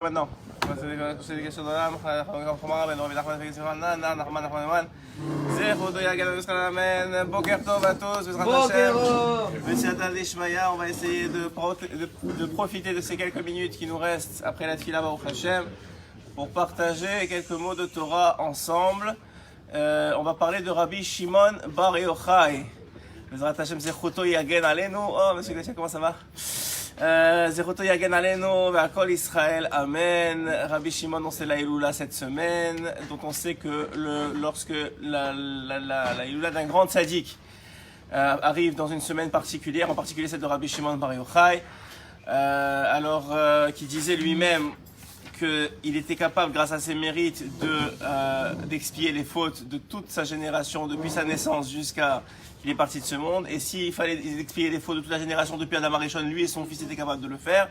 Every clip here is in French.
maintenant. C'est des questions de l'âme. Boker Tov à tous. On va essayer de profiter de ces quelques minutes qui nous restent après la Tfila Baruch Hashem pour partager quelques mots de Torah ensemble. On va parler de Rabbi Shimon Bar Yochai. Bezrat Hashem Zechuto Yagen Alenu. Oh, monsieur Gauthier, comment ça va? Zechuto Yagen Alenu, Ve'akol Israël, Amen. Rabbi Shimon, on sait la Iloula cette semaine, dont on sait que lorsque la Iloula d'un grand tzaddik arrive dans une semaine particulière, en particulier celle de Rabbi Shimon Bar Yochai, qui disait lui-même qu'il était capable, grâce à ses mérites, d'expier les fautes de toute sa génération, depuis sa naissance jusqu'à qu'il est parti de ce monde. Et s'il fallait expier les fautes de toute la génération depuis Adam Arishon, lui et son fils étaient capables de le faire.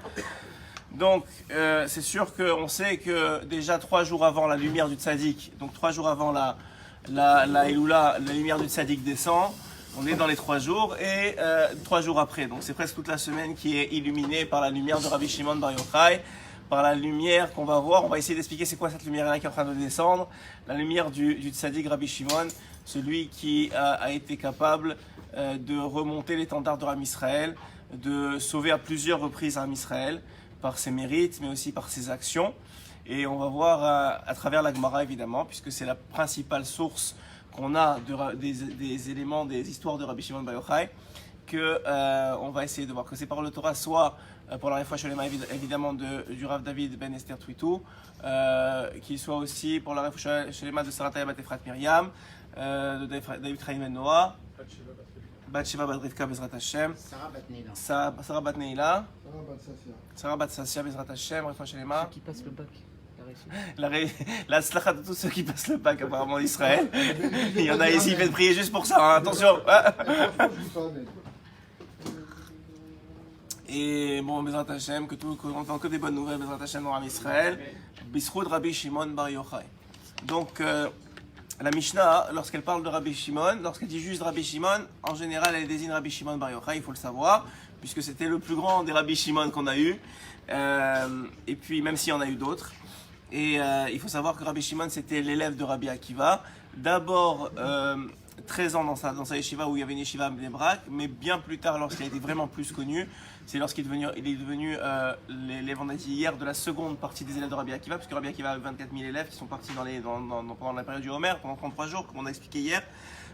Donc, c'est sûr qu'on sait que déjà 3 jours avant la lumière du tzaddik, donc 3 jours avant la Iloula, la lumière du tzaddik descend. On est dans les 3 jours et 3 jours après. Donc, c'est presque toute la semaine qui est illuminée par la lumière de Rabbi Shimon Bar Yochai. Par la lumière qu'on va voir, on va essayer d'expliquer c'est quoi cette lumière-là qui est en train de descendre. La lumière du tzaddik Rabbi Shimon, celui qui a été capable de remonter l'étendard de Am Israël, de sauver à plusieurs reprises Am Israël par ses mérites, mais aussi par ses actions. Et on va voir à travers la Gemara évidemment, puisque c'est la principale source qu'on a des éléments, des histoires de Rabbi Shimon Bar Yochai, on va essayer de voir que c'est par le Torah, soit pour la réfoua sholema évidemment du Rav David Ben Esther Twitou, qu'il soit aussi pour la réfoua sholema de Sarah Taya Bat Efrat Miriam, de David Chaim Ben Noah, Bat Sheva Bat Rivka Bezrat Hashem, Sarah Bat Neila, Sarah Bat Sassia Bezrat Hashem, réfoua sholema. Ceux qui passent le bac. La slacha de tous ceux qui passent le bac apparemment en Israël. Il y en a ici, faites prier juste pour ça, hein, attention. Et bon, Bezrat Hashem, qu'on entend que des bonnes nouvelles, Bezrat Hashem dans Israël. Bisroud Rabbi Shimon Bar Yochai. Donc, la Mishnah, lorsqu'elle parle de Rabbi Shimon, lorsqu'elle dit juste Rabbi Shimon, en général, elle désigne Rabbi Shimon Bar Yochai, il faut le savoir, puisque c'était le plus grand des Rabbi Shimon qu'on a eu. Et puis, même s'il y en a eu d'autres. Et il faut savoir que Rabbi Shimon, c'était l'élève de Rabbi Akiva. D'abord, 13 ans dans sa yeshiva, où il y avait une yeshiva à Bnei Brak, mais bien plus tard, lorsqu'il a été vraiment plus connu, c'est lorsqu'il est devenu l'élève, on a dit hier, de la seconde partie des élèves de Rabbi Akiva, puisque Rabbi Akiva a 24 000 élèves qui sont partis pendant la période du Homer, pendant 33 jours, comme on a expliqué hier.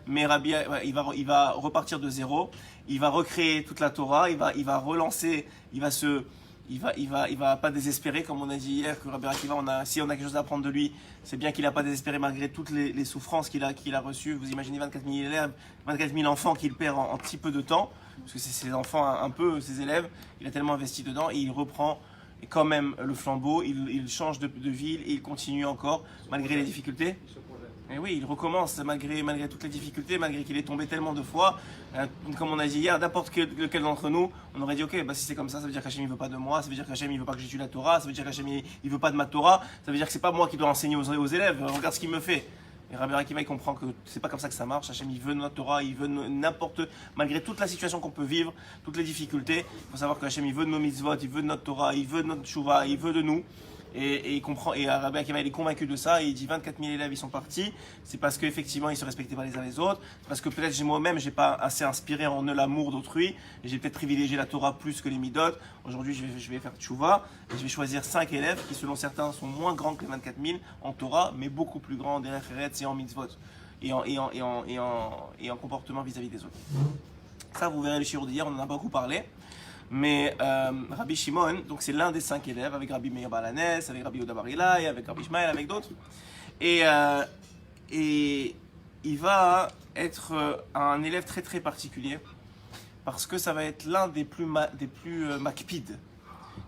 Mais Rabbi, il va repartir de zéro, il va recréer toute la Torah, il va relancer, il va pas désespérer, comme on a dit hier, que Rabbi Akiva, si on a quelque chose à apprendre de lui, c'est bien qu'il n'a pas désespéré malgré toutes les souffrances qu'il a reçues. Vous imaginez 24 000 élèves, 24 000 enfants qu'il perd en si peu de temps, parce que c'est ses enfants un peu, ses élèves, il a tellement investi dedans, et il reprend quand même le flambeau, il change de ville, et il continue encore, malgré les difficultés. Et oui, il recommence malgré toutes les difficultés, malgré qu'il est tombé tellement de fois. Comme on a dit hier, n'importe lequel d'entre nous, on aurait dit ok, si c'est comme ça veut dire qu'Hachem il veut pas de moi, ça veut dire qu'Hachem il veut pas que j'étudie la Torah, ça veut dire qu'Hachem il veut pas de ma Torah, ça veut dire que c'est pas moi qui dois enseigner aux élèves, regarde ce qu'il me fait. Et Rabbi Akiva il comprend que c'est pas comme ça que ça marche, Hachem il veut notre Torah, il veut malgré toute la situation qu'on peut vivre, toutes les difficultés, il faut savoir que Hachem il veut de nos mitzvot, il veut de notre Torah, il veut de notre tshuva, il veut de nous. Et il comprend, et Rabbi Akiva il est convaincu de ça, et il dit 24 000 élèves ils sont partis, c'est parce qu'effectivement ils se respectaient pas les uns les autres, c'est parce que peut-être moi-même j'ai pas assez inspiré en eux l'amour d'autrui, et j'ai peut-être privilégié la Torah plus que les midot. Aujourd'hui je vais faire tchouva, et je vais choisir 5 élèves qui selon certains sont moins grands que les 24 000 en Torah, mais beaucoup plus grands en derech eretz et en mitzvot, et en comportement vis-à-vis des autres. Ça vous verrez le shiur d'hier, on en a beaucoup parlé. Mais Rabbi Shimon, donc c'est l'un des 5 élèves avec Rabbi Meir Balanes, avec Rabbi Yehuda Bar Ilai, avec Rabbi Ishmael, avec d'autres. Et il va être un élève très très particulier parce que ça va être l'un des plus makpid.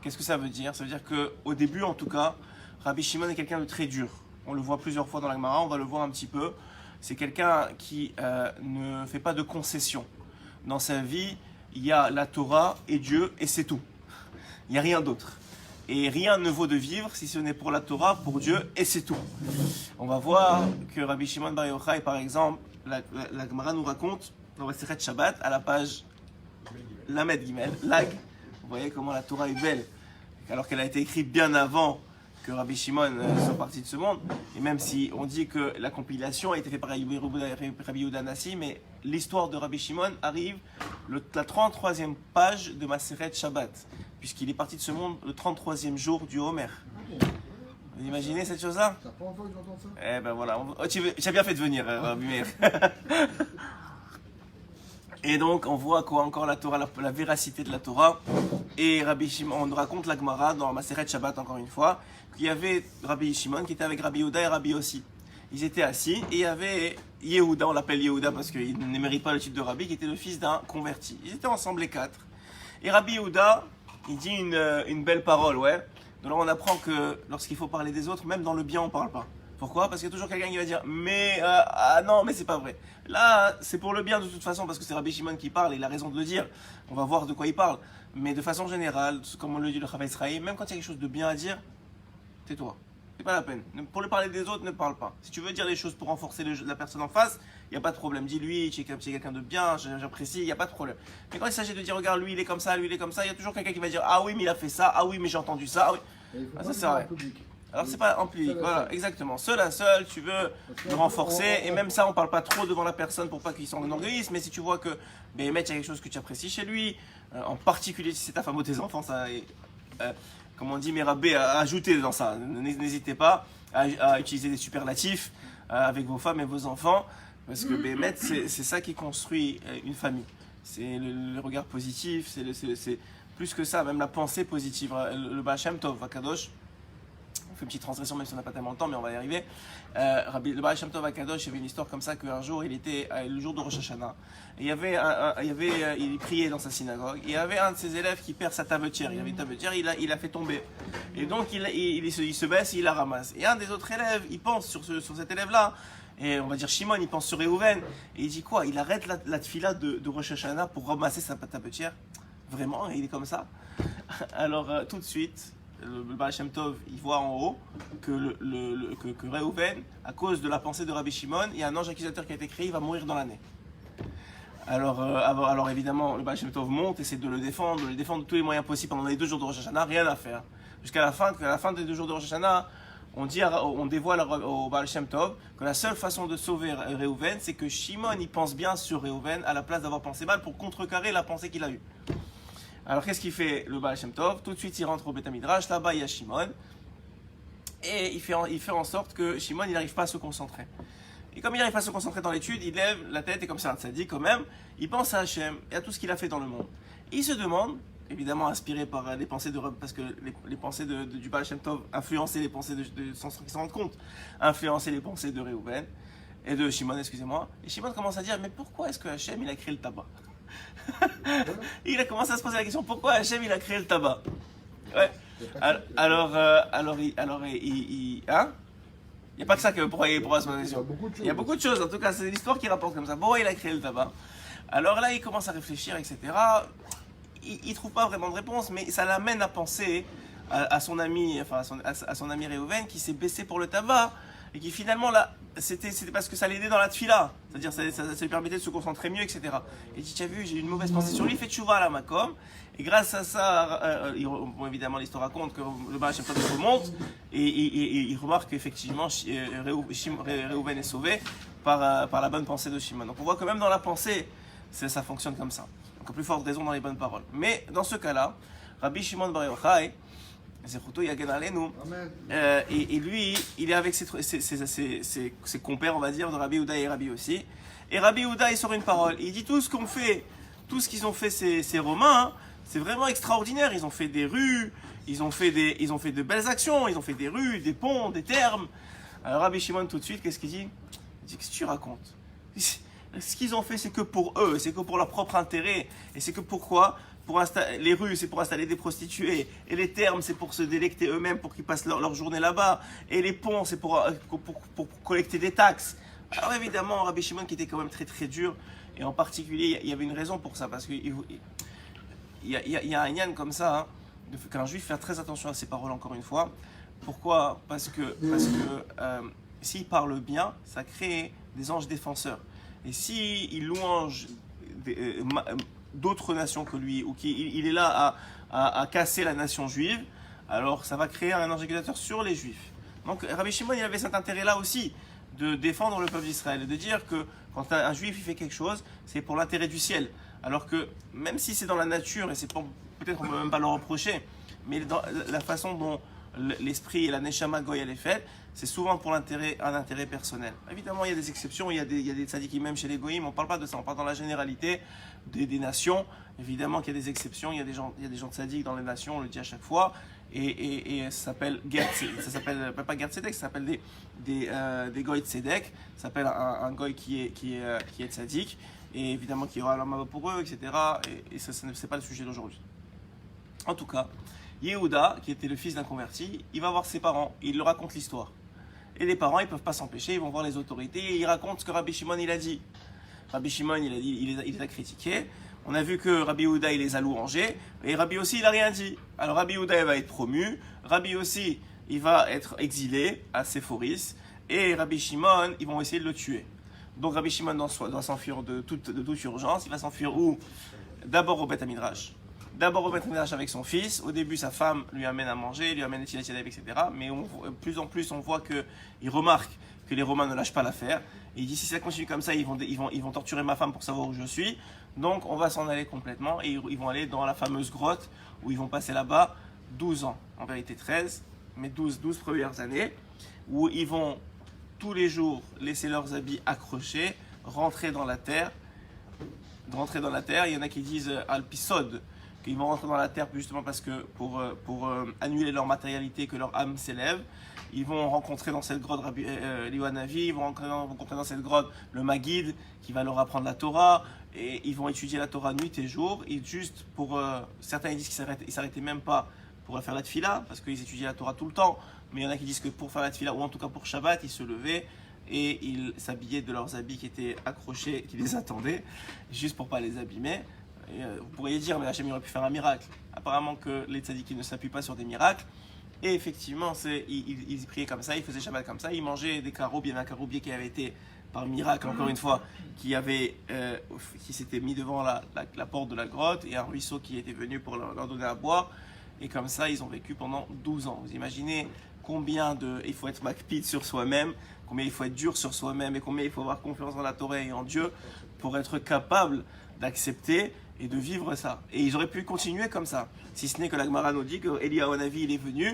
Qu'est-ce que ça veut dire? Ça veut dire qu'au début en tout cas, Rabbi Shimon est quelqu'un de très dur. On le voit plusieurs fois dans la Gemara, on va le voir un petit peu. C'est quelqu'un qui ne fait pas de concessions. Dans sa vie, il y a la Torah et Dieu et c'est tout. Il n'y a rien d'autre. Et rien ne vaut de vivre si ce n'est pour la Torah, pour Dieu et c'est tout. On va voir que Rabbi Shimon Bar Yochai, par exemple, la Gemara nous raconte dans Masechet Shabbat, à la page Lamed Gimel, Lag. Vous voyez comment la Torah est belle, alors qu'elle a été écrite bien avant que Rabbi Shimon soit parti de ce monde. Et même si on dit que la compilation a été faite par Rabbi Yehuda Nassi, mais l'histoire de Rabbi Shimon arrive la 33e page de Maseret Shabbat, puisqu'il est parti de ce monde le 33e jour du Homer. Vous imaginez cette chose-là? T'as pas envie que j'entende ça? Eh ben voilà, tu as bien fait de venir, Rabbi Meir. Et donc, on voit quoi encore la Torah, la véracité de la Torah. Et Rabbi Shimon, on nous raconte la Gemara dans Maseret Shabbat encore une fois, qu'il y avait Rabbi Shimon qui était avec Rabbi Yehuda et Rabbi Yossi. Ils étaient assis et il y avait Yehuda, on l'appelle Yehuda parce qu'il ne mérite pas le titre de Rabbi, qui était le fils d'un converti. Ils étaient ensemble les quatre. Et Rabbi Yehuda, il dit une belle parole, ouais. Donc là, on apprend que lorsqu'il faut parler des autres, même dans le bien, on ne parle pas. Pourquoi? Parce qu'il y a toujours quelqu'un qui va dire mais non, mais c'est pas vrai. Là, c'est pour le bien de toute façon parce que c'est Rabbi Shimon qui parle et il a raison de le dire. On va voir de quoi il parle. Mais de façon générale, comme on le dit le Chafetz Chaim, même quand il y a quelque chose de bien à dire, tais-toi. C'est pas la peine. Pour le parler des autres, ne parle pas. Si tu veux dire des choses pour renforcer la personne en face, il n'y a pas de problème. Dis-lui, tu es quelqu'un de bien, j'apprécie, il n'y a pas de problème. Mais quand il s'agit de dire regarde, lui il est comme ça, lui il est comme ça, il y a toujours quelqu'un qui va dire ah oui, mais il a fait ça, ah oui, mais j'ai entendu ça. Ah oui. Ça c'est vrai. Alors c'est pas en public, voilà, exactement. Seul à seul, tu veux le renforcer, et même ça, on parle pas trop devant la personne pour pas qu'il s'en enorgueillisse, mais si tu vois que, ben, mec, il y a quelque chose que tu apprécies chez lui, en particulier si c'est ta femme ou tes enfants, ça, comme on dit, Mérabé, à ajouter dans ça. N'hésitez pas à utiliser des superlatifs avec vos femmes et vos enfants, parce que Bémet, c'est ça qui construit une famille. C'est le regard positif, c'est plus que ça, même la pensée positive. Le Baal Shem Tov, Akadosh, on fait une petite translation même si on n'a pas tellement de temps, mais on va y arriver. Le Baal Shem Tov Akadosh, il y avait une histoire comme ça qu'un jour, il était le jour de Rosh Hashanah. Et il priait dans sa synagogue. Et il y avait un de ses élèves qui perd sa tabetière. Il avait une tabetière, il a fait tomber. Et donc il se baisse et il la ramasse. Et un des autres élèves, il pense sur cet élève-là. Et on va dire Shimon, il pense sur Réhouven. Et il dit quoi? Il arrête la tfila de Rosh Hashanah pour ramasser sa tabetière. Vraiment, il est comme ça. Alors tout de suite, le Baal Shem Tov, il voit en haut que Réhouven, à cause de la pensée de Rabbi Shimon, il y a un ange accusateur qui a été créé, il va mourir dans l'année. Alors évidemment, le Baal Shem Tov monte, essaie de le défendre de tous les moyens possibles pendant les 2 jours de Rosh Hashanah, rien à faire. Jusqu'à la fin des 2 jours de Rosh Hashanah, on dévoile au Baal Shem Tov que la seule façon de sauver Réhouven, c'est que Shimon il pense bien sur Réhouven à la place d'avoir pensé mal pour contrecarrer la pensée qu'il a eue. Alors qu'est-ce qu'il fait le Baal Shem Tov? Tout de suite il rentre au Beth Midrash, là-bas il y a Shimon, et il fait en sorte que Shimon il n'arrive pas à se concentrer. Et comme il n'arrive pas à se concentrer dans l'étude, il lève la tête et comme c'est un tzaddik quand même, il pense à Hachem et à tout ce qu'il a fait dans le monde. Et il se demande, évidemment inspiré par les pensées parce que les pensées du Baal Shem Tov influençaient les pensées sans qu'ils s'en rendent compte, influençaient les pensées de Réhouven et de Shimon, excusez-moi. Et Shimon commence à dire, mais pourquoi est-ce que Hachem il a créé le tabac? Il a commencé à se poser la question, pourquoi Hachem il a créé le tabac? Ouais. Alors, hein? Il n'y a pas que ça pourquoi se poser la question. Il y a beaucoup de choses, en tout cas, c'est l'histoire qui rapporte comme ça. Pourquoi il a créé le tabac? Alors là, il commence à réfléchir, etc. Il ne trouve pas vraiment de réponse, mais ça l'amène à penser à son ami, enfin à son ami Réhouven qui s'est baissé pour le tabac et qui finalement là, c'était parce que ça l'aidait dans la tfila, c'est-à-dire ça lui permettait de se concentrer mieux, etc. Et il dit, tu as vu, j'ai une mauvaise pensée sur lui, il fait tchouva à la makom, et grâce à ça, évidemment l'histoire raconte que le Baal Shem Tov remonte, et il remarque qu'effectivement Réhouven est sauvé par la bonne pensée de Shimon. Donc on voit que même dans la pensée, ça fonctionne comme ça. Donc plus forte raison dans les bonnes paroles. Mais dans ce cas-là, Rabbi Shimon Bar Yochai, et lui, il est avec ses compères, on va dire, de Rabbi Yehuda et Rabbi Yossi. Et Rabbi Yehuda, il sort une parole. Il dit tout ce qu'ils ont fait ces Romains, hein, c'est vraiment extraordinaire. Ils ont fait des rues, ils ont fait de belles actions, ils ont fait des rues, des ponts, des thermes. Alors Rabbi Shimon, tout de suite, qu'est-ce qu'il dit? Il dit, qu'est-ce que tu racontes? Ce qu'ils ont fait, c'est que pour eux, c'est que pour leur propre intérêt. Et c'est que pourquoi? Les rues, c'est pour installer des prostituées. Et les thermes, c'est pour se délecter eux-mêmes, pour qu'ils passent leur journée là-bas. Et les ponts, c'est pour collecter des taxes. Alors évidemment, Rabbi Shimon, qui était quand même très très dur, et en particulier, il y avait une raison pour ça, parce qu'il y a un yann comme ça, hein, qu'un juif fait très attention à ses paroles, encore une fois. Pourquoi? Parce que s'il parle bien, ça crée des anges défenseurs. Et s'il louange d'autres nations que lui, ou qu'il est là à casser la nation juive, alors ça va créer un ange accusateur sur les Juifs. Donc Rabbi Shimon, il avait cet intérêt-là aussi, de défendre le peuple d'Israël, et de dire que quand un Juif il fait quelque chose, c'est pour l'intérêt du ciel. Alors que même si c'est dans la nature, et c'est peut-être qu'on ne peut même pas le reprocher, mais dans la façon dont l'esprit et la neshama goy elle est faite, c'est souvent pour un intérêt personnel. Évidemment, il y a des exceptions, il y a des tzadikim même chez les goyim, on ne parle pas de ça, on parle dans la généralité des nations. Évidemment qu'il y a des exceptions, il y a des gens tzadiks dans les nations, on le dit à chaque fois, et ça s'appelle ça s'appelle pas Ger Tzedek, ça s'appelle des goy tzedek, ça s'appelle un goy qui est tzadik, et évidemment qu'il y aura l'homme pour eux, etc. Et ça, c'est pas le sujet d'aujourd'hui. En tout cas, Yehuda, qui était le fils d'un converti, il va voir ses parents, il leur raconte l'histoire. Et les parents, ils ne peuvent pas s'empêcher, ils vont voir les autorités et ils racontent ce que Rabbi Shimon il a dit. Rabbi Shimon, il les a critiqués. On a vu que Rabbi Yehuda, il les a louangés. Et Rabbi aussi, il n'a rien dit. Alors Rabbi Yehuda, il va être promu. Rabbi aussi, il va être exilé à Séphoris. Et Rabbi Shimon, ils vont essayer de le tuer. Donc Rabbi Shimon doit s'enfuir de toute urgence. Il va s'enfuir où? D'abord au Beth Midrash. D'abord au Beth Midrash avec son fils. Au début, sa femme lui amène à manger, lui amène les tilates, etc. Mais plus en plus, on voit qu'il remarque que les Romains ne lâchent pas l'affaire. Et il dit, si ça continue comme ça, ils vont torturer ma femme pour savoir où je suis. Donc, on va s'en aller complètement. Et ils vont aller dans la fameuse grotte où ils vont passer là-bas 12 ans. En vérité, 13, mais 12 premières années. Où ils vont tous les jours laisser leurs habits accrochés, rentrer dans la terre. Il y en a qui disent Alpisod. Ils vont rentrer dans la terre justement parce que pour annuler leur matérialité, que leur âme s'élève. Ils vont rencontrer dans cette grotte Liwanavi, ils vont rencontrer dans cette grotte le Maguide qui va leur apprendre la Torah, et ils vont étudier la Torah nuit et jour. Et juste pour certains ils disent qu'ils ne s'arrêtaient même pas pour faire la tfila parce qu'ils étudiaient la Torah tout le temps, mais il y en a qui disent que pour faire la tfila ou en tout cas pour Shabbat, ils se levaient et ils s'habillaient de leurs habits qui étaient accrochés, qui les attendaient, juste pour pas les abîmer. Et, vous pourriez dire, mais Hachem aurait pu faire un miracle. Apparemment que les tzadikim ne s'appuient pas sur des miracles. Et effectivement, ils priaient comme ça, ils faisaient Shabbat comme ça, ils mangeaient des caroubes. Il y avait un caroubier qui avait été, par miracle encore une fois, qui s'était mis devant la porte de la grotte, et un ruisseau qui était venu pour leur donner à boire. Et comme ça, ils ont vécu pendant 12 ans. Vous imaginez combien il faut être makpid sur soi-même, combien il faut être dur sur soi-même, et combien il faut avoir confiance dans la Torah et en Dieu pour être capable d'accepter et de vivre ça. Et ils auraient pu continuer comme ça, si ce n'est que la Gemara nous dit que Eliyahu Hanavi il est venu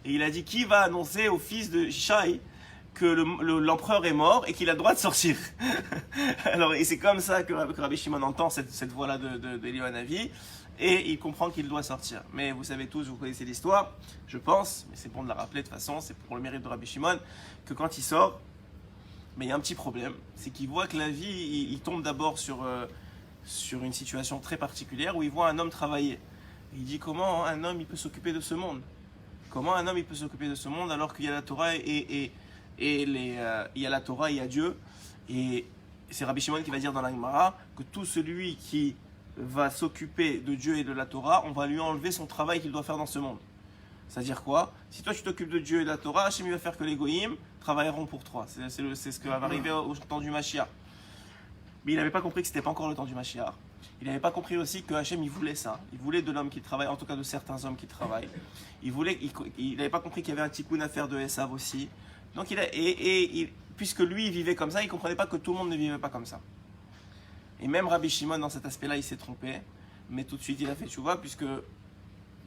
et il a dit qui va annoncer au fils de Shai que l'empereur est mort et qu'il a le droit de sortir. Alors, et c'est comme ça que Rabbi Shimon entend cette voix-là de Eliyahu Hanavi et il comprend qu'il doit sortir. Mais vous savez tous, vous connaissez l'histoire, je pense, mais c'est bon de la rappeler de toute façon, c'est pour le mérite de Rabbi Shimon, que quand il sort, mais il y a un petit problème, c'est qu'il voit que la vie, il tombe d'abord sur une situation très particulière où il voit un homme travailler. Il dit comment un homme il peut s'occuper de ce monde? Comment un homme il peut s'occuper de ce monde alors qu'il y a la Torah il y a la Torah, il y a Dieu. Et c'est Rabbi Shimon qui va dire dans la Gemara que tout celui qui va s'occuper de Dieu et de la Torah, on va lui enlever son travail qu'il doit faire dans ce monde. C'est-à-dire quoi? Si toi tu t'occupes de Dieu et de la Torah, Hachem va faire que les goïms travailleront pour toi. C'est ce qui va arriver au temps du Mashiach. Mais il n'avait pas compris que ce n'était pas encore le temps du Mashiach. Il n'avait pas compris aussi que Hachem il voulait ça. Il voulait de l'homme qui travaille, en tout cas de certains hommes qui travaillent. Il n'avait pas compris qu'il y avait un tikkun à faire de Esav aussi. Donc puisque lui il vivait comme ça, il ne comprenait pas que tout le monde ne vivait pas comme ça. Et même Rabbi Shimon dans cet aspect-là il s'est trompé. Mais tout de suite il a fait tchouva, puisque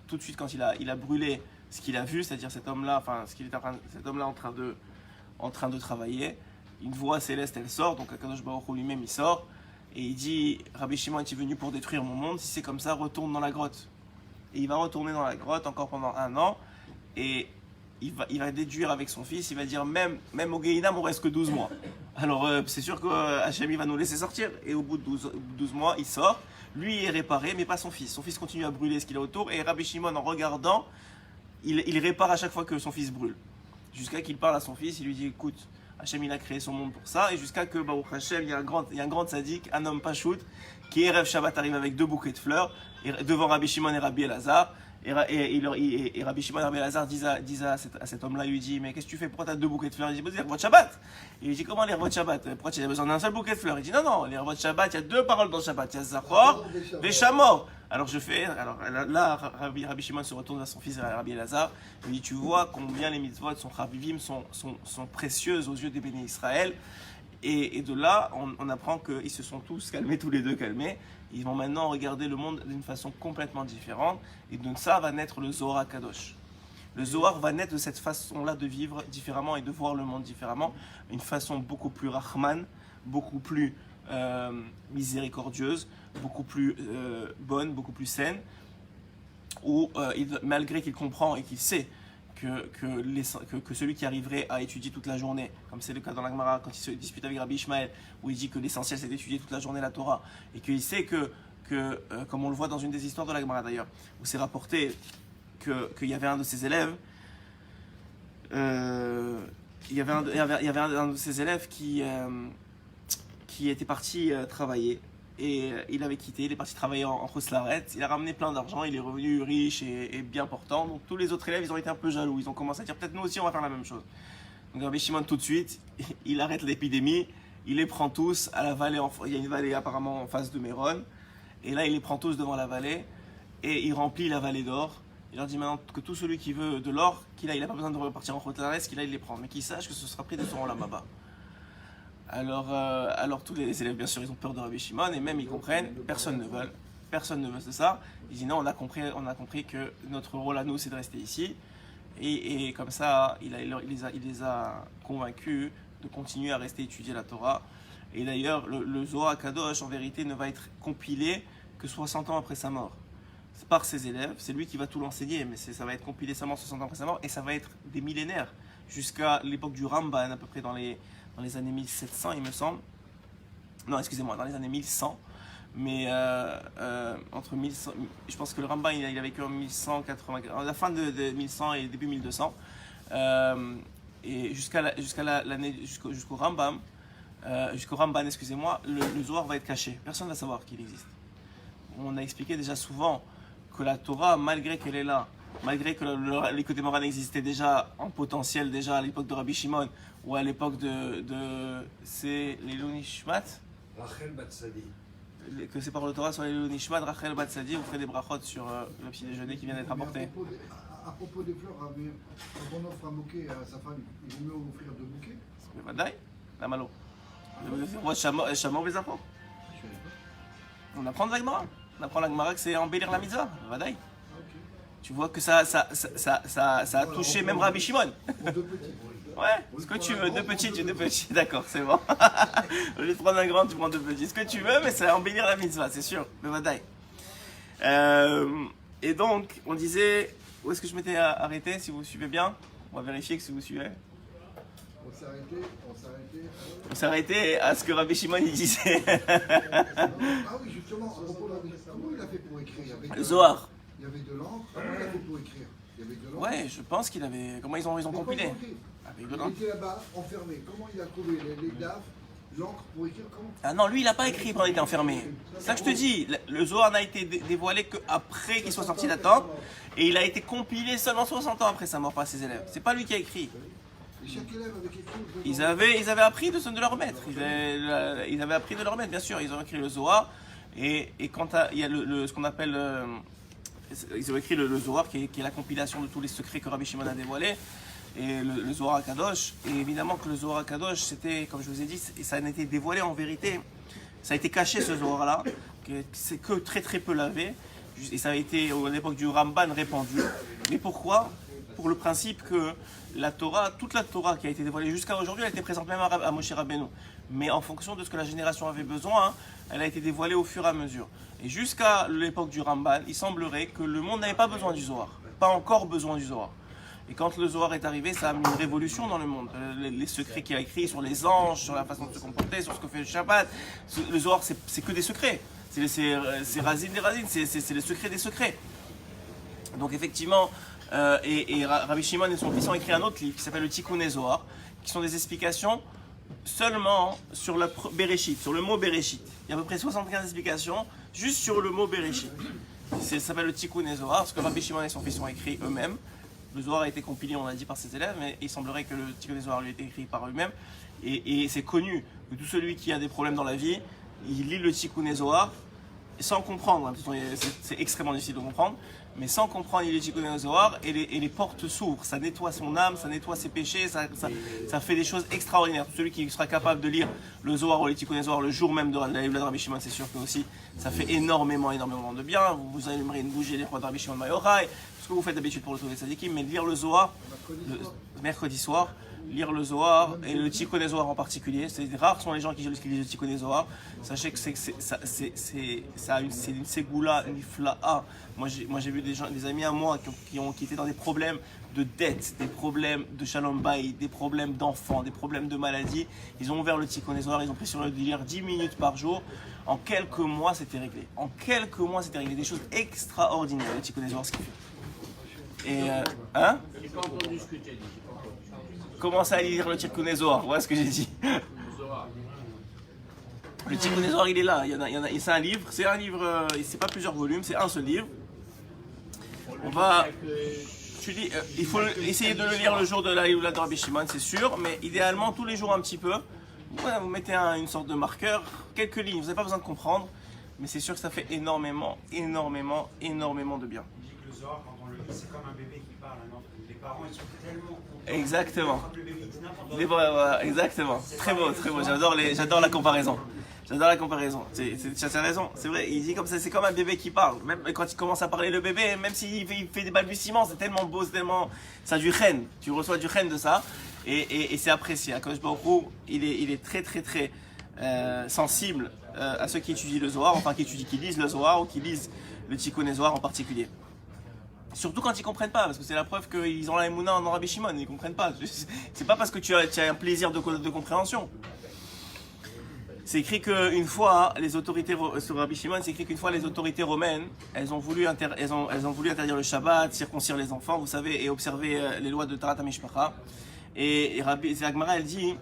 tout de suite quand il a brûlé ce qu'il a vu, c'est-à-dire cet homme-là en train de travailler, une voix céleste elle sort, donc Akadosh Baruch Hu lui-même il sort et il dit Rabbi Shimon est venu pour détruire mon monde, si c'est comme ça retourne dans la grotte. Et il va retourner dans la grotte encore pendant 1 an et il va déduire avec son fils, il va dire même au Gehinam on reste que 12 mois. Alors c'est sûr que Hachem il va nous laisser sortir, et au bout de 12 mois il sort, lui il est réparé mais pas son fils continue à brûler ce qu'il a autour, et Rabbi Shimon en regardant il répare à chaque fois que son fils brûle, jusqu'à qu'il parle à son fils, il lui dit écoute, Hachem il a créé son monde pour ça, et jusqu'à que Baruch Hachem, il y a un grand tzaddik, un homme pachout, qui Erev Shabbat arrive avec 2 bouquets de fleurs devant Rabbi Shimon et Rabbi Elazar, Et Rabbi Shimon Rabbi Elazar dit à cet homme-là, il lui dit, mais qu'est-ce que tu fais? Pourquoi tu as deux bouquets de fleurs? Il dit, les Ervot Shabbat. Il lui dit, comment les Ervot Shabbat? Pourquoi tu as besoin d'un seul bouquet de fleurs? Il dit, non, les Ervot Shabbat, il y a deux paroles dans le Shabbat, il y a Zachor, Veshamor. Alors là, Rabbi Shimon se retourne vers son fils Rabbi Elazar, il lui dit, tu vois combien les mitzvot sont chavivim, sont précieuses aux yeux des bénis Israël. Et de là, on apprend qu'ils se sont tous calmés, tous les deux calmés. Ils vont maintenant regarder le monde d'une façon complètement différente. Et de ça va naître le Zohar HaKadosh. Le Zohar va naître de cette façon-là de vivre différemment et de voir le monde différemment. Une façon beaucoup plus Rahman, beaucoup plus miséricordieuse, beaucoup plus bonne, beaucoup plus saine. Où malgré qu'il comprend et qu'il sait que celui qui arriverait à étudier toute la journée, comme c'est le cas dans la Gemara quand il se dispute avec Rabbi Ishmael, où il dit que l'essentiel c'est d'étudier toute la journée la Torah, et qu'il sait que comme on le voit dans une des histoires de la Gemara d'ailleurs, où c'est rapporté qu'il y avait un de ses élèves, il y avait un de ses élèves qui était parti travailler. Et il avait quitté, il est parti travailler en Khoslaret, il a ramené plein d'argent, il est revenu riche et bien portant. Donc tous les autres élèves, ils ont été un peu jaloux, ils ont commencé à dire peut-être nous aussi on va faire la même chose. Donc Rabbi Shimon tout de suite, il arrête l'épidémie, il les prend tous à la vallée, il y a une vallée apparemment en face de Méron, et là il les prend tous devant la vallée, et il remplit la vallée d'or. Il leur dit maintenant que tout celui qui veut de l'or, il n'a pas besoin de repartir en Khoslaret, qu'il aille les prendre, mais qu'il sache que ce sera pris de son là-bas. Alors tous les élèves, bien sûr, ils ont peur de Rabbi Shimon et même ils comprennent, personne ne veut de ça. Ils disent non, on a compris que notre rôle à nous, c'est de rester ici. Et comme ça, il les a convaincus de continuer à rester étudier la Torah. Et d'ailleurs, le Zohar HaKadosh, en vérité, ne va être compilé que 60 ans après sa mort. C'est par ses élèves, c'est lui qui va tout l'enseigner, mais ça va être compilé seulement 60 ans après sa mort, et ça va être des millénaires, jusqu'à l'époque du Ramban, à peu près dans les années 1700, il me semble. Non, excusez-moi, dans les années 1100. Mais entre 1100, je pense que le Ramban, il a vécu en 1180, à la fin de 1100 et début 1200. Et jusqu'au Rambam, excusez-moi, le Zohar va être caché. Personne ne va savoir qu'il existe. On a expliqué déjà souvent que la Torah, malgré qu'elle est là, malgré que l'écoute des Moran existait déjà en potentiel déjà à l'époque de Rabbi Shimon ou à l'époque c'est l'Ilun Nishmat, Rachel Batsadi. Que ses paroles de Torah sur l'Ilun Nishmat, Rachel Batsadi, vous ferez des brachot sur le petit déjeuner qui vient d'être apporté. À propos des fleurs, quand on offre un bouquet à sa femme, il vaut mieux offrir deux bouquets. C'est Vadaï, la malo. Chamor les apports. On apprend de la Gemara. On apprend la Gemara que c'est embellir la mitzvah. Vadaï. Tu vois que ça a touché même Rabbi Shimon. Ouais, ce que tu veux, deux petits, d'accord, c'est bon. Au lieu de prendre un grand, tu prends deux petits. Ce que tu veux, mais ça va embellir la mitzvah, c'est sûr. Mais badaï. Et donc, on disait, où est-ce que je m'étais arrêté, si vous suivez bien? On va vérifier que si vous suivez. On s'est arrêté à ce que Rabbi Shimon il disait. Ah oui, justement, comment il a fait pour écrire? Le Zohar. Il y avait de l'encre, comment il a fait pour écrire? Il y avait de l'encre. Ouais, je pense qu'il avait. Comment ils ont compilé? Avec de l'encre. Il était là-bas, enfermé. Comment il a trouvé les daves, l'encre pour écrire? Comment? Ah non, lui il n'a pas écrit pendant qu'il était enfermé. C'est ça que je te dis. Le Zohar n'a été dévoilé qu'après qu'il soit sorti de la tente. Et il a été compilé seulement 60 ans après sa mort par ses élèves. C'est pas lui qui a écrit. Et chaque élève avait quelque chose. Ils avaient appris de leur maître. Ils avaient appris de leur maître, bien sûr. Ils ont écrit le Zohar. Et quand il y a ce qu'on appelle. Ils ont écrit le Zohar, qui est la compilation de tous les secrets que Rabbi Shimon a dévoilés. Et le Zohar HaKadosh. Et évidemment que le Zohar HaKadosh, c'était, comme je vous ai dit, ça n'a été dévoilé en vérité. Ça a été caché, ce Zohar-là. C'est que très très peu lavé. Et ça a été, à l'époque du Ramban, répandu. Mais pourquoi? Pour le principe que la Torah, toute la Torah qui a été dévoilée jusqu'à aujourd'hui, elle était présente même à Moshe Rabbeinu. Mais en fonction de ce que la génération avait besoin, elle a été dévoilée au fur et à mesure. Et jusqu'à l'époque du Ramban, il semblerait que le monde n'avait pas besoin du Zohar. Pas encore besoin du Zohar. Et quand le Zohar est arrivé, ça a mis une révolution dans le monde. Les secrets qu'il a écrits sur les anges, sur la façon de se comporter, sur ce que fait le Shabbat. Le Zohar, c'est que des secrets. C'est racines des racines, c'est les secrets des secrets. Donc effectivement, et Rabbi Shimon et son fils ont écrit un autre livre qui s'appelle le Tikkun Zohar, qui sont des explications seulement sur le Bereshit, sur le mot Bereshit. Il y a à peu près 75 explications juste sur le mot Bereshit. Ça s'appelle le Tikkun Zohar, parce que Rabbi Shimon et son fils ont écrit eux-mêmes. Le Zohar a été compilé, on a dit, par ses élèves, mais il semblerait que le Tikkun Zohar lui ait été écrit par eux-mêmes. Et c'est connu que tout celui qui a des problèmes dans la vie, il lit le Tikkun Zohar sans comprendre. C'est extrêmement difficile de comprendre, mais sans comprendre, il lit le Tikkun Zohar et les portes s'ouvrent. Ça nettoie son âme, ça nettoie ses péchés, ça fait des choses extraordinaires. Tout celui qui sera capable de lire le Zohar ou le Tikkun Zohar le jour même de la Yevla de Rabbi Shimon, c'est sûr que aussi ça fait énormément de bien. Vous allumerez une bougie les rois de Rabbi Shimon Bar Yochai, ce que vous faites d'habitude pour le Tov Tzadikim, mais lire le Zohar le mercredi soir, lire le Zohar et le Tikkun Zohar en particulier. C'est rares sont les gens qui lisent le Tikkun Zohar. Sachez que c'est une ségoula, une fla'a. Moi j'ai vu des amis à moi qui étaient dans des problèmes de dette, des problèmes de shalom bayit, des problèmes d'enfants, des problèmes de maladie. Ils ont ouvert le Tikkun Zohar, ils ont pris sur le lire 10 minutes par jour. En quelques mois, c'était réglé. Des choses extraordinaires, le Tikkun Zohar, ce qu'il fait. Et J'ai pas entendu ce que tu as dit. Commence à lire le Tikkun Zohar, voilà ce que j'ai dit. Le Tikkun Zohar, il est là. C'est un livre, c'est pas plusieurs volumes, c'est un seul livre. Il faut essayer de le lire le jour de la Yevla de Rabbi Shimon, c'est sûr, mais idéalement tous les jours un petit peu. Vous mettez une sorte de marqueur, quelques lignes, vous n'avez pas besoin de comprendre, mais c'est sûr que ça fait énormément de bien. On dit que le Zohar, quand on le lit, c'est comme un bébé qui parle. Non, les parents, ils sont tellement contents. Exactement. Quand le bébé dit n'importe quoi. Voilà, exactement. Très beau. J'adore la comparaison. Tu as raison, c'est vrai. Il dit comme ça, c'est comme un bébé qui parle. Même quand il commence à parler le bébé, même s'il fait des balbutiements, c'est tellement beau, ça a du chen. Tu reçois du chen de ça, et c'est apprécié. Akadosh Baruch Hu, il est très sensible à ceux qui étudient le Zohar, enfin qui lisent le Zohar ou qui lisent le Tikkun Zohar en particulier. Surtout quand ils comprennent pas, parce que c'est la preuve qu'ils ont la émouna dans Rabbi Shimon, ils comprennent pas. C'est pas parce que tu as un plaisir de compréhension. C'est écrit qu'une fois, sur Rabbi Shimon, c'est écrit qu'une fois les autorités romaines, elles ont voulu interdire le Shabbat, circoncire les enfants, vous savez, et observer les lois de Tarat HaMishpacha. Et la Gemara, elle dit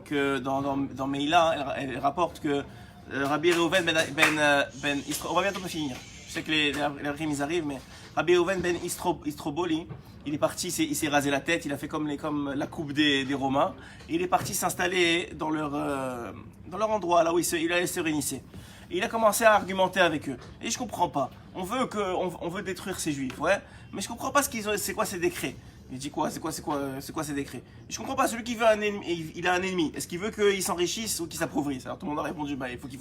que dans Meïla, elle rapporte que Rabbi Reuven ben Istro, on va bientôt finir. Je sais que les rimes ils arrivent, mais Rabbi Reuven ben Istroboli, il est parti, il s'est rasé la tête, il a fait comme la coupe des Romains, et il est parti s'installer dans leur endroit, là où il allait se réunir. Et il a commencé à argumenter avec eux. Et je comprends pas. On veut détruire ces juifs, ouais, mais je comprends pas c'est quoi ces décrets. Il dit quoi? C'est quoi ces décrets? Je comprends pas. Celui qui veut un ennemi, il a un ennemi. Est-ce qu'il veut qu'il s'enrichisse ou qu'il s'appauvrisse? Alors tout le monde a répondu, il faut qu'il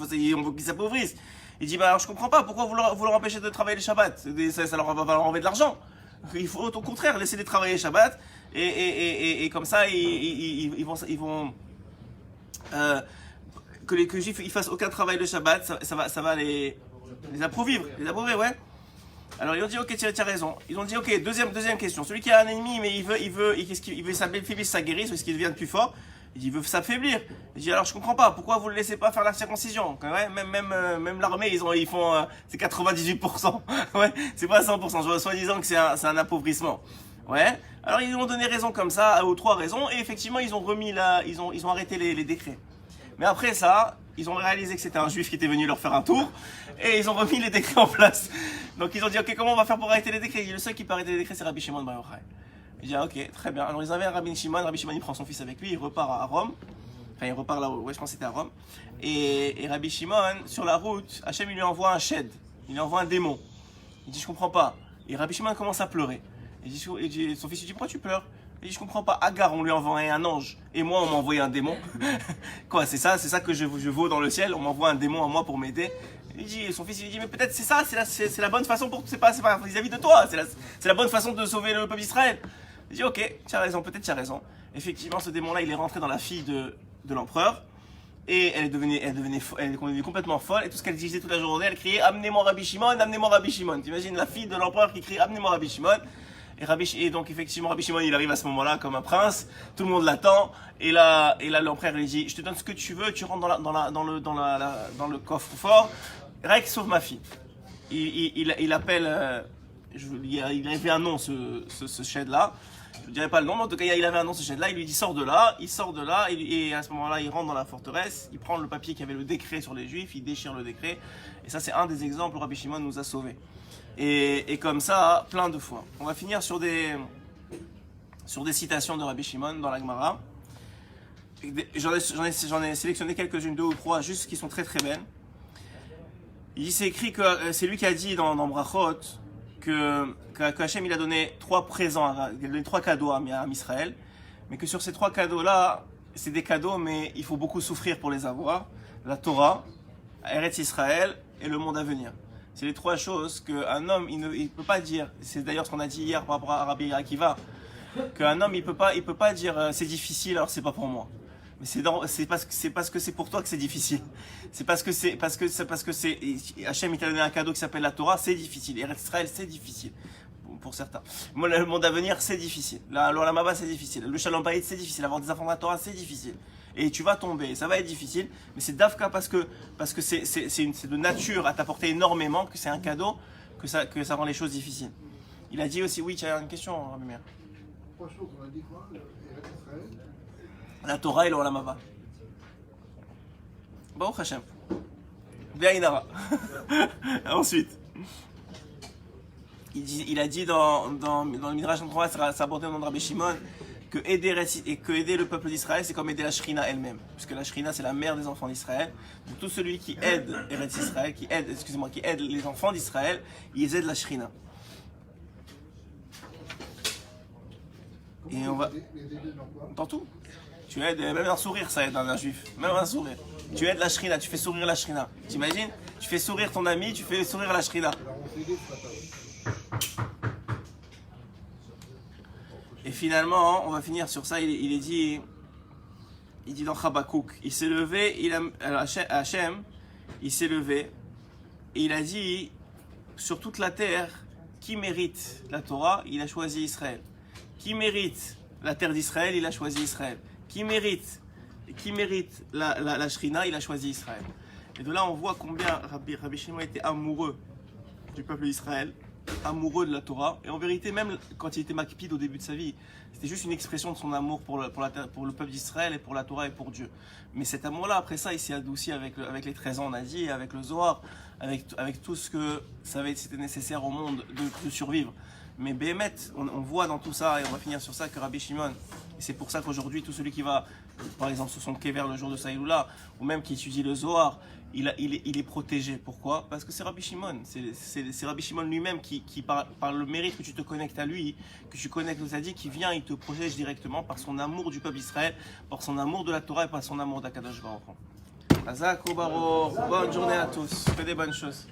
s'appauvrisse. Il dit, alors je comprends pas. Pourquoi vous leur empêchez de travailler le Shabbat? Ça leur va leur enlever de l'argent. Il faut au contraire laisser les travailler le Shabbat et comme ça ils vont que les juifs ils fassent aucun travail le Shabbat, ça va les appauvrir, ouais. Alors ils ont dit ok, tu as raison. Ils ont dit ok, deuxième question. Celui qui a un ennemi mais il veut s'affaiblir, ça guérit, parce qu'il devient plus fort. Il veut s'affaiblir. Il dit alors je comprends pas, pourquoi vous le laissez pas faire la circoncision? Ouais, même l'armée ils font c'est 98%. Ouais, c'est pas 100%. Soi-disant que c'est un appauvrissement. Ouais. Alors ils ont donné raison comme ça, ou 3 raisons, et effectivement ils ont arrêté les décrets. Mais après ça, ils ont réalisé que c'était un juif qui était venu leur faire un tour, et ils ont remis les décrets en place. Donc ils ont dit ok, comment on va faire pour arrêter les décrets? Le seul qui peut arrêter les décrets c'est Rabbi Shimon Bar Yochai. Il dit ok, très bien. Alors ils avaient un Rabbi Shimon il prend son fils avec lui, il repart à Rome. Enfin il repart là où, ouais je pense que c'était à Rome. Et Rabbi Shimon, sur la route, Hachem il lui envoie un shed, il lui envoie un démon. Il dit je comprends pas. Et Rabbi Shimon commence à pleurer. Son fils il dit pourquoi tu pleures? Il dit je comprends pas, Agar on lui a envoyé un ange et moi on m'a envoyé un démon. Quoi, c'est ça que je vaux dans le ciel, on m'envoie un démon à moi pour m'aider. Son fils il dit mais peut-être c'est ça, c'est la bonne façon c'est pas vis-à-vis de toi, c'est la bonne façon de sauver le peuple d'Israël. Il dit ok, tu as raison, peut-être tu as raison. Effectivement ce démon là il est rentré dans la fille de l'empereur et elle est devenue complètement folle, et tout ce qu'elle disait toute la journée, elle criait amenez-moi Rabbi Shimon. T'imagines la fille de l'empereur qui crie amenez-moi Rabbi Shimon. Et donc effectivement Rabbi Shimon il arrive à ce moment-là comme un prince, tout le monde l'attend, et là l'empereur lui dit je te donne ce que tu veux, tu rentres dans le coffre-fort, Rek sauve ma fille. Il appelle, il avait un nom ce shed là, je ne dirais pas le nom, mais en tout cas il avait un nom ce shed là, il lui dit sors de là, et à ce moment-là il rentre dans la forteresse, il prend le papier qui avait le décret sur les juifs, il déchire le décret, et ça c'est un des exemples où Rabbi Shimon nous a sauvés. Et comme ça, plein de fois. On va finir sur des citations de Rabbi Shimon dans la Gemara. J'en ai sélectionné quelques-unes, 2 ou 3, juste qui sont très très belles. C'est écrit que c'est lui qui a dit dans Brachot que Hachem il a donné 3 présents, il a donné 3 cadeaux à Israël, mais que sur ces 3 cadeaux-là, c'est des cadeaux, mais il faut beaucoup souffrir pour les avoir. La Torah, Eretz Israël et le monde à venir. C'est les 3 choses qu'un homme, il ne peut pas dire, c'est d'ailleurs ce qu'on a dit hier par rapport à Rabbi Akiva, qu'un homme, il peut pas dire c'est difficile, alors c'est pas pour moi. Mais c'est parce que c'est pour toi que c'est difficile. C'est parce que Hachem il t'a donné un cadeau qui s'appelle la Torah, c'est difficile. Eretz Israël, c'est difficile. Pour certains. Moi, le monde à venir, c'est difficile. La Maba, c'est difficile. Le Shalom Bayit, c'est difficile. Avoir des enfants de la Torah, c'est difficile. Et tu vas tomber, ça va être difficile. Mais c'est Dafka parce que c'est de nature à t'apporter énormément, que c'est un cadeau, que ça rend les choses difficiles. Il a dit aussi, oui, tu as une question, Rabbi Meir. 3 choses, on a dit quoi? Eretz Israël. La Torah et le Olam Haba. Baruch Hashem. Bien Ensuite, il a dit dans le Midrash en 3, ça abordé au nom de Rabbi Shimon, que aider le peuple d'Israël, c'est comme aider la Shrina elle-même. Puisque la Shrina, c'est la mère des enfants d'Israël. Donc tout celui qui aide Eretz Israël, qui aide les enfants d'Israël, ils aident la Shrina. Et on va. Dans tout. Tu aides, même un sourire, ça aide un juif. Même un sourire. Tu aides la Shrina, tu fais sourire la Shrina. T'imagines? Tu fais sourire ton ami, tu fais sourire la Shrina. Et finalement, on va finir sur ça. Il dit dans Chabakouk, il s'est levé, Hachem, il s'est levé, et il a dit, sur toute la terre, qui mérite la Torah, il a choisi Israël. Qui mérite la terre d'Israël, il a choisi Israël. Qui mérite la Shrina, il a choisi Israël. Et de là, on voit combien Rabbi Shimon était amoureux du peuple d'Israël, amoureux de la Torah. Et en vérité, même quand il était makpid au début de sa vie, c'était juste une expression de son amour pour le peuple d'Israël et pour la Torah et pour Dieu. Mais cet amour-là, après ça, il s'est adouci avec les 13 ans, on a dit, avec le Zohar, avec tout ce que c'était nécessaire au monde de survivre. Mais Béhémet, on voit dans tout ça, et on va finir sur ça, que Rabbi Shimon, et c'est pour ça qu'aujourd'hui, tout celui qui va, par exemple, sur son kever le jour de Saïloula, ou même qui étudie le Zohar, il est protégé. Pourquoi? Parce que c'est Rabbi Shimon. C'est Rabbi Shimon lui-même qui par le mérite que tu te connectes à lui, que tu connectes aux Zadis, qui vient, il te protège directement par son amour du peuple d'Israël, par son amour de la Torah et par son amour d'Akadosh Baruch Hu. Azak Baruch, bonne journée à tous, faites des bonnes choses.